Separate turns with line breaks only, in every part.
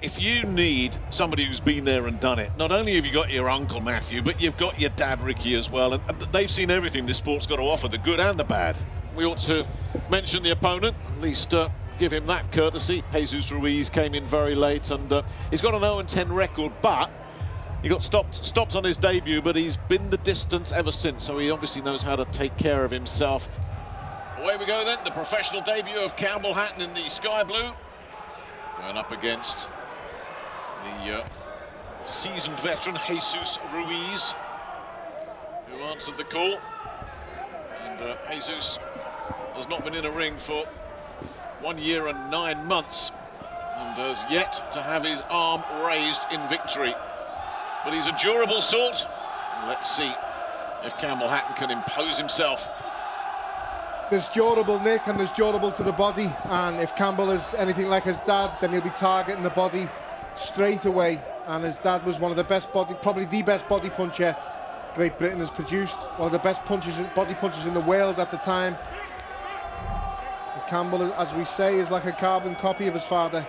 if you need somebody who's been there and done it, not only have you got your uncle Matthew, but you've got your dad Ricky as well, and they've seen everything this sport's got to offer, the good and the bad. We ought to mention the opponent, at least give him that courtesy. Jesus Ruiz came in very late, and he's got an 0-10 record, but he got stopped on his debut, but he's been the distance ever since, so he obviously knows how to take care of himself. Away we go then, the professional debut of Campbell Hatton in the sky blue, going up against the seasoned veteran Jesus Ruiz, who answered the call. And Jesus has not been in a ring for 1 year and 9 months and has yet to have his arm raised in victory. But he's a durable sort. Let's see if Campbell Hatton can impose himself.
There's durable, Nick, and there's durable to the body, and if Campbell is anything like his dad, then he'll be targeting the body straight away. And his dad was one of the best probably the best body puncher Great Britain has produced, one of the best body punchers in the world at the time. And Campbell, as we say, is like a carbon copy of his father.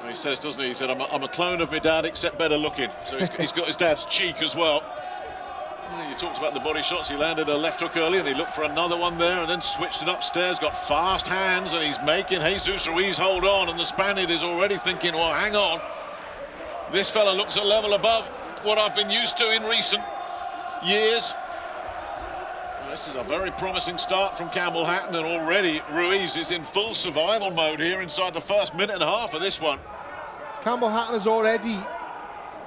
He says, doesn't he? He said, I'm a clone of my dad, except better looking. So he's got his dad's cheek as well. You talked about the body shots. He landed a left hook early and he looked for another one there and then switched it upstairs, got fast hands, and he's making Jesus Ruiz hold on, and the Spaniard is already thinking, well, hang on, this fella looks a level above what I've been used to in recent years. Well, this is a very promising start from Campbell Hatton, and already Ruiz is in full survival mode here inside the first minute and a half of this one.
Campbell Hatton is already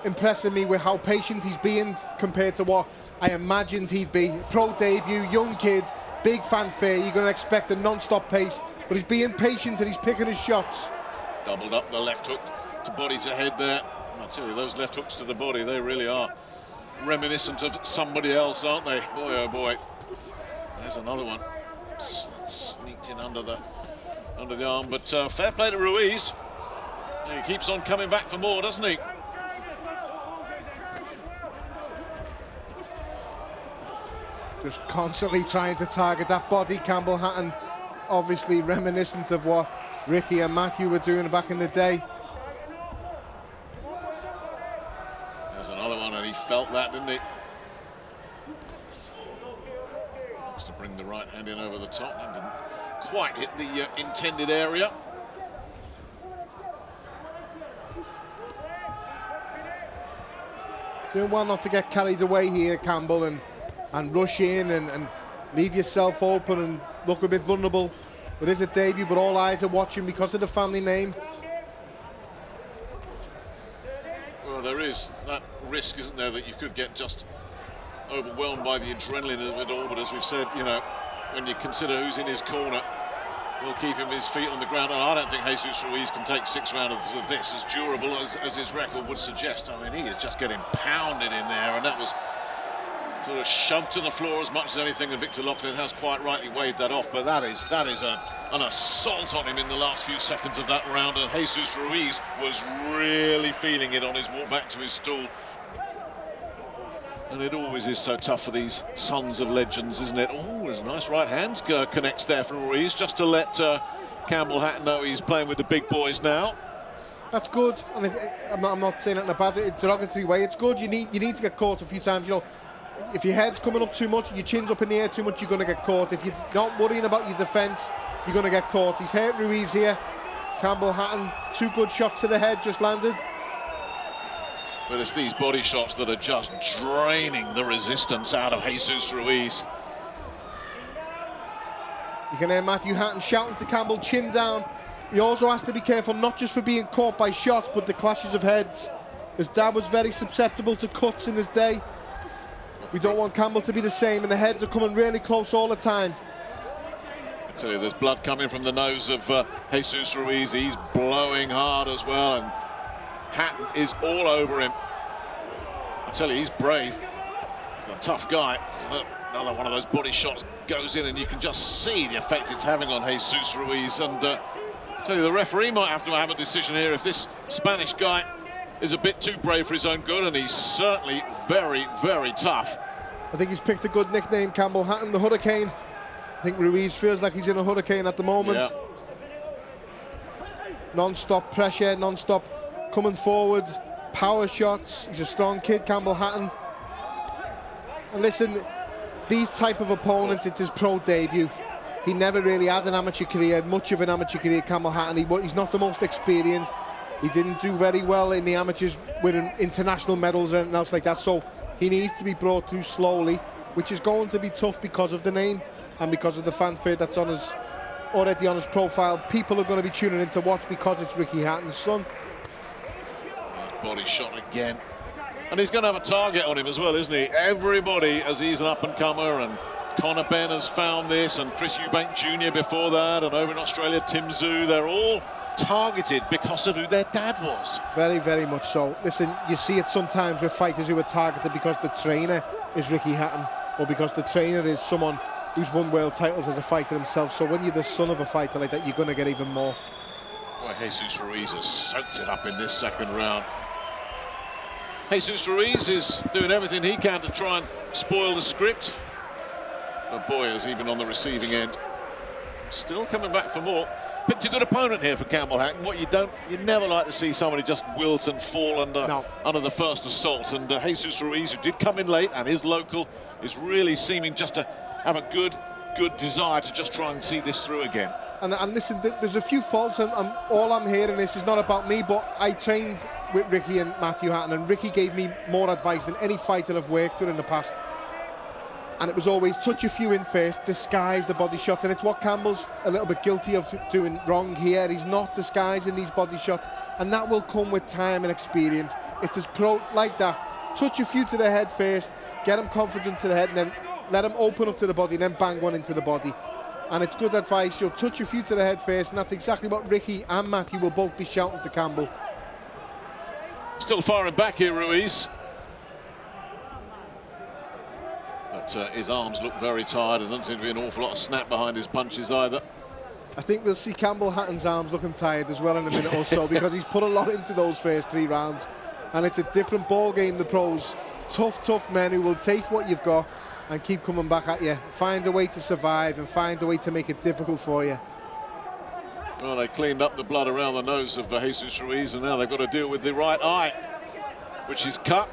impressing me with how patient he's being compared to what I imagined he'd be. Pro debut, young kid, big fanfare, you're going to expect a non-stop pace, but he's being patient and he's picking his shots.
Doubled up the left hook to body to head there. I tell you, those left hooks to the body, they really are reminiscent of somebody else, aren't they? Boy, oh boy. There's another one. Sneaked in under the arm, but fair play to Ruiz. He keeps on coming back for more, doesn't he?
Just constantly trying to target that body. Campbell Hatton, obviously reminiscent of what Ricky and Matthew were doing back in the day.
There's another one, and he felt that, didn't he? Just to bring the right hand in over the top, and didn't quite hit the intended area.
Doing well not to get carried away here, Campbell, and rush in and leave yourself open and look a bit vulnerable. It is a debut, but all eyes are watching because of the family name.
Well, there is that risk, isn't there, that you could get just overwhelmed by the adrenaline of it all, but as we've said, you know, when you consider who's in his corner, will keep him his feet on the ground, and I don't think Jesus Ruiz can take 6 rounds of this as durable as his record would suggest. I mean, he is just getting pounded in there, and that was sort of shoved to the floor as much as anything, and Victor Loughlin has quite rightly waved that off, but that is an assault on him in the last few seconds of that round, and Jesus Ruiz was really feeling it on his walk back to his stool. And it always is so tough for these sons of legends, isn't it? Oh, there's a nice right hand connects there from Ruiz, just to let Campbell Hatton know he's playing with the big boys now.
That's good, and I'm not saying it in a bad, derogatory way. It's good. You need to get caught a few times. You know, if your head's coming up too much, your chin's up in the air too much, you're going to get caught. If you're not worrying about your defence, you're going to get caught. He's hurt Ruiz here. Campbell Hatton, 2 good shots to the head just landed.
But it's these body shots that are just draining the resistance out of Jesus Ruiz.
You can hear Matthew Hatton shouting to Campbell, chin down. He also has to be careful, not just for being caught by shots, but the clashes of heads. His dad was very susceptible to cuts in his day. We don't want Campbell to be the same, and the heads are coming really close all the time.
I tell you, there's blood coming from the nose of Jesus Ruiz. He's blowing hard as well, and Hatton is all over him. I tell you, he's brave. He's a tough guy. Another one of those body shots goes in, and you can just see the effect it's having on Jesus Ruiz. And I tell you, the referee might have to have a decision here if this Spanish guy is a bit too brave for his own good, and he's certainly very, very tough.
I think he's picked a good nickname, Campbell Hatton, the Hurricane. I think Ruiz feels like he's in a hurricane at the moment.
Yeah.
Non-stop pressure, non-stop coming forward, power shots. He's a strong kid, Campbell Hatton. And listen, these type of opponents, it's his pro debut. He never really had an amateur career, much of an amateur career, Campbell Hatton. He's not the most experienced. He didn't do very well in the amateurs with international medals or anything else like that. So he needs to be brought through slowly, which is going to be tough because of the name and because of the fanfare that's already on his profile. People are going to be tuning in to watch because it's Ricky Hatton's son.
Body shot again. And he's going to have a target on him as well, isn't he? Everybody, as he's an up-and-comer, and Conor Benn has found this, and Chris Eubank Jr. before that, and over in Australia, Tim Zhu, they're all targeted because of who their dad was.
Very, very much so. Listen, you see it sometimes with fighters who are targeted because the trainer is Ricky Hatton, or because the trainer is someone who's won world titles as a fighter himself. So when you're the son of a fighter like that, you're going to get even more.
Boy, Jesus Ruiz has soaked it up in this second round. Jesus Ruiz is doing everything he can to try and spoil the script. But boy, is even on the receiving end. Still coming back for more. Picked a good opponent here for Campbell Hatton. What you never like to see somebody just wilt and fall under the first assault. And Jesus Ruiz, who did come in late and is local, is really seeming just to have a good desire to just try and see this through again.
And listen, there's a few faults, and all I'm hearing, this is not about me, but I trained with Ricky and Matthew Hatton, and Ricky gave me more advice than any fighter I've worked with in the past. And it was always touch a few in first, disguise the body shots, and it's what Campbell's a little bit guilty of doing wrong here. He's not disguising these body shots, and that will come with time and experience. It's as pro like that. Touch a few to the head first, get him confident to the head, and then let him open up to the body, and then bang one into the body. And it's good advice. You'll touch a few to the head first, and that's exactly what Ricky and Matthew will both be shouting to Campbell.
Still firing back here, Ruiz. But his arms look very tired, and doesn't seem to be an awful lot of snap behind his punches either.
I think we'll see Campbell Hatton's arms looking tired as well in a minute or so, because he's put a lot into those first 3 rounds. And it's a different ball game, the pros. Tough men who will take what you've got and keep coming back at you. Find a way to survive and find a way to make it difficult for you.
Well, they cleaned up the blood around the nose of Jesus Ruiz, and now they've got to deal with the right eye, which is cut.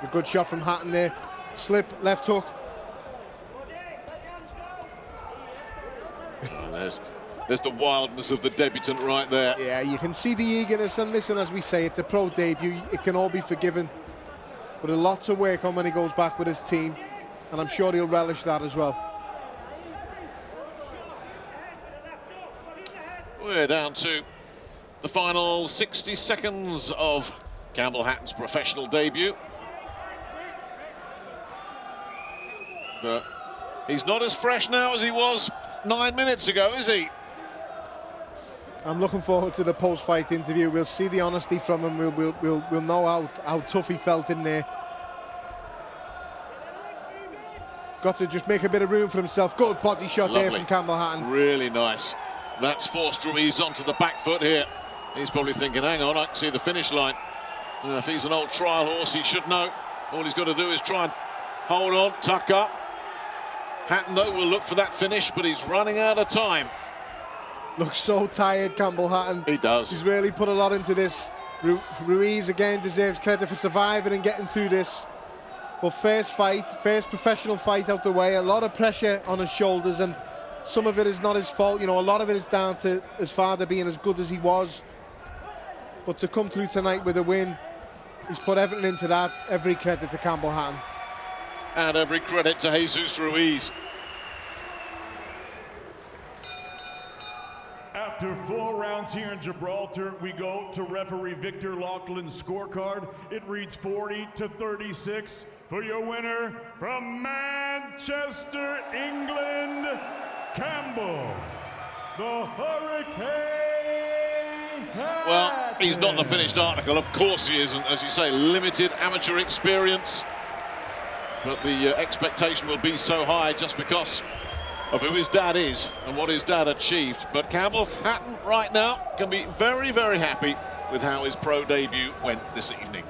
A good shot from Hatton there. Slip, left hook.
Well, there's the wildness of the debutant right there.
Yeah, you can see the eagerness, and listen, as we say, it's a pro debut. It can all be forgiven. But a lot to work on when he goes back with his team, and I'm sure he'll relish that as well.
We're down to the final 60 seconds of Campbell Hatton's professional debut. He's not as fresh now as he was 9 minutes ago, is he?
I'm looking forward to the post-fight interview. We'll see the honesty from him. We'll know how tough he felt in there. Got to just make a bit of room for himself. Good body shot. Lovely. There from Campbell Hatton.
Really nice. That's forced Ruiz onto the back foot here. He's probably thinking, hang on, I can see the finish line. If he's an old trial horse, he should know. All he's got to do is try and hold on, tuck up. Hatton, though, will look for that finish, but he's running out of time.
Looks so tired, Campbell Hatton.
He does.
He's really put a lot into this. Ruiz, again, deserves credit for surviving and getting through this. But first professional fight out the way, a lot of pressure on his shoulders, and some of it is not his fault. You know, a lot of it is down to his father being as good as he was. But to come through tonight with a win, he's put everything into that. Every credit to Campbell Hatton.
And every credit to Jesus Ruiz.
After 4 rounds here in Gibraltar, we go to referee Victor Loughlin's scorecard. It reads 40-36 for your winner from Manchester, England, Campbell, the Hurricane Hatton.
Well, he's not the finished article. Of course he isn't. As you say, limited amateur experience. But the expectation will be so high just because of who his dad is and what his dad achieved. But Campbell Hatton right now can be very, very happy with how his pro debut went this evening.